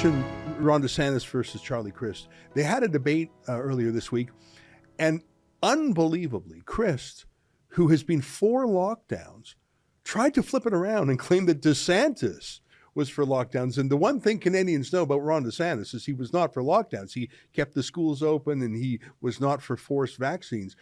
mentioned Ron DeSantis versus Charlie Crist. They had a debate earlier this week, and unbelievably, Crist, who has been for lockdowns, tried to flip it around and claim that DeSantis was for lockdowns. And the one thing Canadians know about Ron DeSantis is he was not for lockdowns. He kept the schools open and he was not for forced vaccines.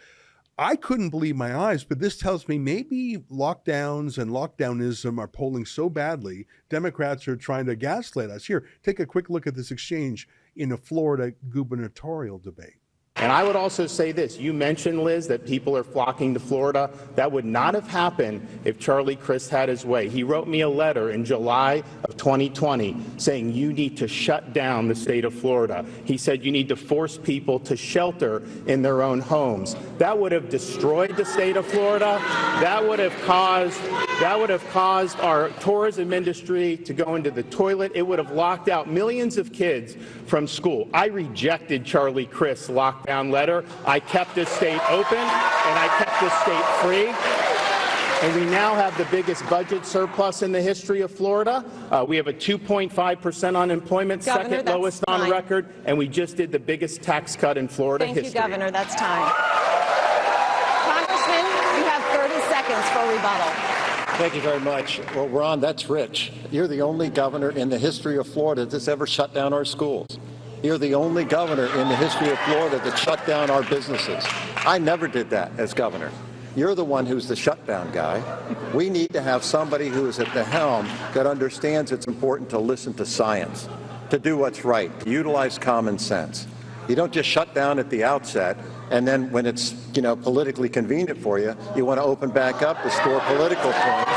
I couldn't believe my eyes, but this tells me maybe lockdowns and lockdownism are polling so badly, Democrats are trying to gaslight us. Here, take a quick look at this exchange in a Florida gubernatorial debate. And I would also say this. You mentioned, Liz, that people are flocking to Florida. That would not have happened if Charlie Crist had his way. He wrote me a letter in July of 2020 saying you need to shut down the state of Florida. He said you need to force people to shelter in their own homes. That would have destroyed the state of Florida. That would have caused our tourism industry to go into the toilet. It would have locked out millions of kids from school. I rejected Charlie Crist's lockdown letter. I kept this state open and I kept this state free. And we now have the biggest budget surplus in the history of Florida. We have a 2.5% unemployment, Governor, second lowest on record, and we just did the biggest tax cut in Florida history. Thank you, Governor. That's time. Congressman, you have 30 seconds for rebuttal. Thank you very much. Well, Ron, that's rich. You're the only governor in the history of Florida that's ever shut down our schools. You're the only governor in the history of Florida that shut down our businesses. I never did that as governor. You're the one who's the shutdown guy. We need to have somebody who is at the helm that understands it's important to listen to science, to do what's right, to utilize common sense. You don't just shut down at the outset, and then when it's, politically convenient for you, you want to open back up to store political points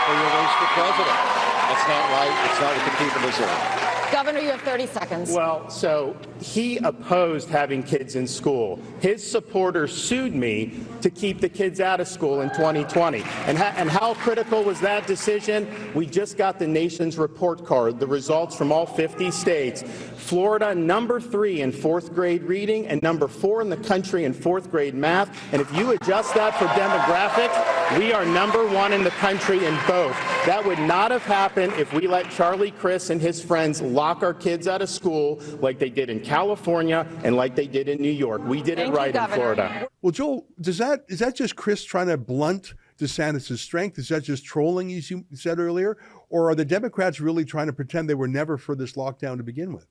for your race for president. That's not right. It's not what the people deserve. Governor, you have 30 seconds. Well, so he opposed having kids in school. His supporters sued me to keep the kids out of school in 2020. And how critical was that decision? We just got the nation's report card, the results from all 50 states. Florida, number 3 in 4th grade reading and number 4 in the country in 4th grade math. And if you adjust that for demographics, we are number 1 in the country in both. That would not have happened if we let Charlie Crist and his friends lock our kids out of school like they did in California and like they did in New York. We did it right in Florida. Well, Joel, is that just Crist trying to blunt DeSantis' strength? Is that just trolling, as you said earlier? Or are the Democrats really trying to pretend they were never for this lockdown to begin with?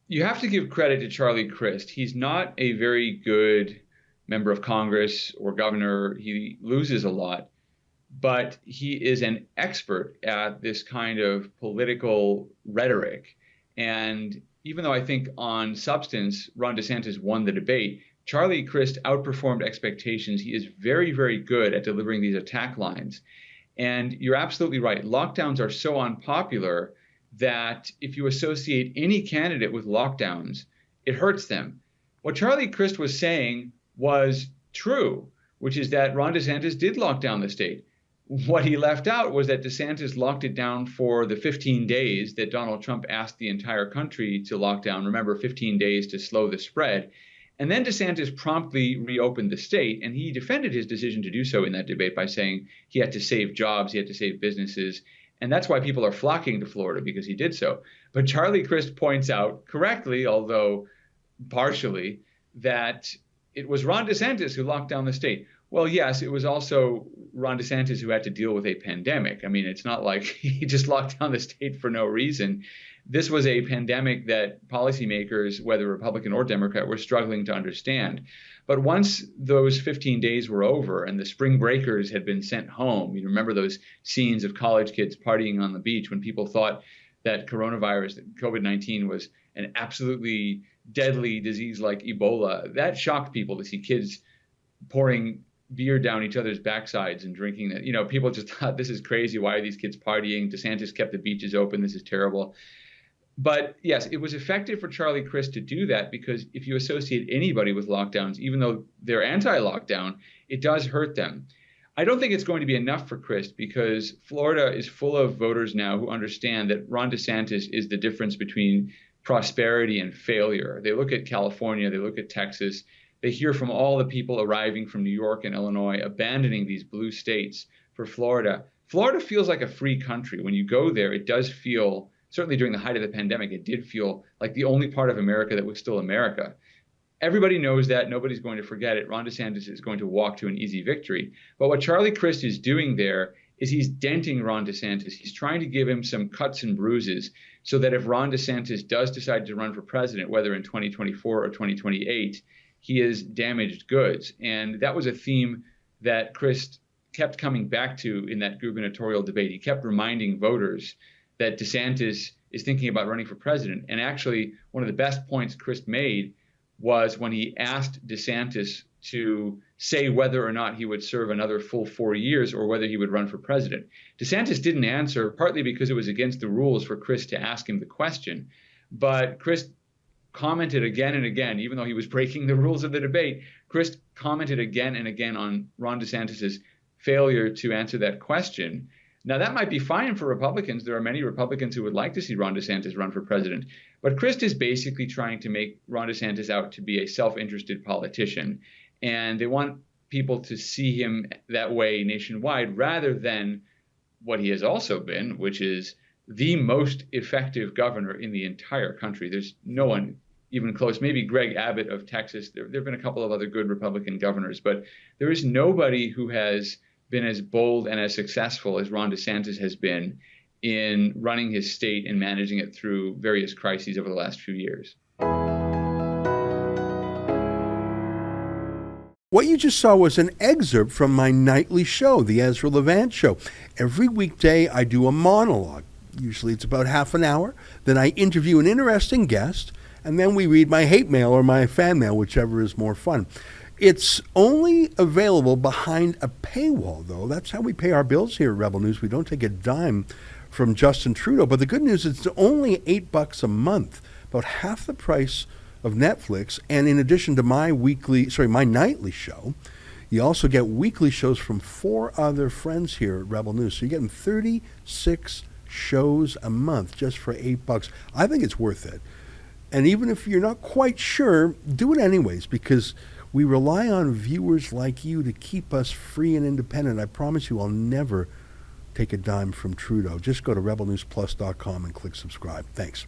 You have to give credit to Charlie Crist. He's not a very good member of Congress or governor. He loses a lot. But he is an expert at this kind of political rhetoric. And even though I think on substance, Ron DeSantis won the debate, Charlie Crist outperformed expectations. He is very, very good at delivering these attack lines. And you're absolutely right. Lockdowns are so unpopular that if you associate any candidate with lockdowns, it hurts them. What Charlie Crist was saying was true, which is that Ron DeSantis did lock down the state. What he left out was that DeSantis locked it down for the 15 days that Donald Trump asked the entire country to lock down. Remember, 15 days to slow the spread. And then DeSantis promptly reopened the state, and he defended his decision to do so in that debate by saying he had to save jobs, he had to save businesses. And that's why people are flocking to Florida, because he did so. But Charlie Crist points out correctly, although partially, that it was Ron DeSantis who locked down the state. Well, yes, it was also Ron DeSantis who had to deal with a pandemic. I mean, it's not like he just locked down the state for no reason. This was a pandemic that policymakers, whether Republican or Democrat, were struggling to understand. But once those 15 days were over and the spring breakers had been sent home, you remember those scenes of college kids partying on the beach when people thought that coronavirus, that COVID-19 was an absolutely deadly disease like Ebola. That shocked people to see kids pouring beer down each other's backsides and drinking that. People just thought, this is crazy. Why are these kids partying? DeSantis kept the beaches open. This is terrible. But yes, it was effective for Charlie Crist to do that, because if you associate anybody with lockdowns, even though they're anti-lockdown, it does hurt them. I don't think it's going to be enough for Crist, because Florida is full of voters now who understand that Ron DeSantis is the difference between prosperity and failure. They look at California, they look at Texas, they hear from all the people arriving from New York and Illinois, abandoning these blue states for Florida. Florida feels like a free country. When you go there, it does feel certainly during the height of the pandemic, it did feel like the only part of America that was still America. Everybody knows that. Nobody's going to forget it. Ron DeSantis is going to walk to an easy victory. But what Charlie Crist is doing there is he's denting Ron DeSantis. He's trying to give him some cuts and bruises so that if Ron DeSantis does decide to run for president, whether in 2024 or 2028, he is damaged goods. And that was a theme that Crist kept coming back to in that gubernatorial debate. He kept reminding voters that DeSantis is thinking about running for president. And actually, one of the best points Crist made was when he asked DeSantis to say whether or not he would serve another full 4 years or whether he would run for president. DeSantis didn't answer, partly because it was against the rules for Crist to ask him the question. But Crist commented again and again, even though he was breaking the rules of the debate, Crist commented again and again on Ron DeSantis's failure to answer that question. Now, that might be fine for Republicans. There are many Republicans who would like to see Ron DeSantis run for president. But Crist is basically trying to make Ron DeSantis out to be a self-interested politician. And they want people to see him that way nationwide rather than what he has also been, which is the most effective governor in the entire country. There's no one even close. Maybe Greg Abbott of Texas. There have been a couple of other good Republican governors, but there is nobody who has been as bold and as successful as Ron DeSantis has been in running his state and managing it through various crises over the last few years. What you just saw was an excerpt from my nightly show, the Ezra Levant Show. Every weekday, I do a monologue. Usually it's about half an hour. Then I interview an interesting guest, and then we read my hate mail or my fan mail, whichever is more fun. It's only available behind a paywall, though. That's how we pay our bills here at Rebel News. We don't take a dime from Justin Trudeau. But the good news is it's only $8 a month, about half the price of Netflix. And in addition to my nightly show, you also get weekly shows from 4 other friends here at Rebel News. So you're getting 36 shows a month just for $8. I think it's worth it. And even if you're not quite sure, do it anyways, because we rely on viewers like you to keep us free and independent. I promise you I'll never take a dime from Trudeau. Just go to rebelnewsplus.com and click subscribe. Thanks.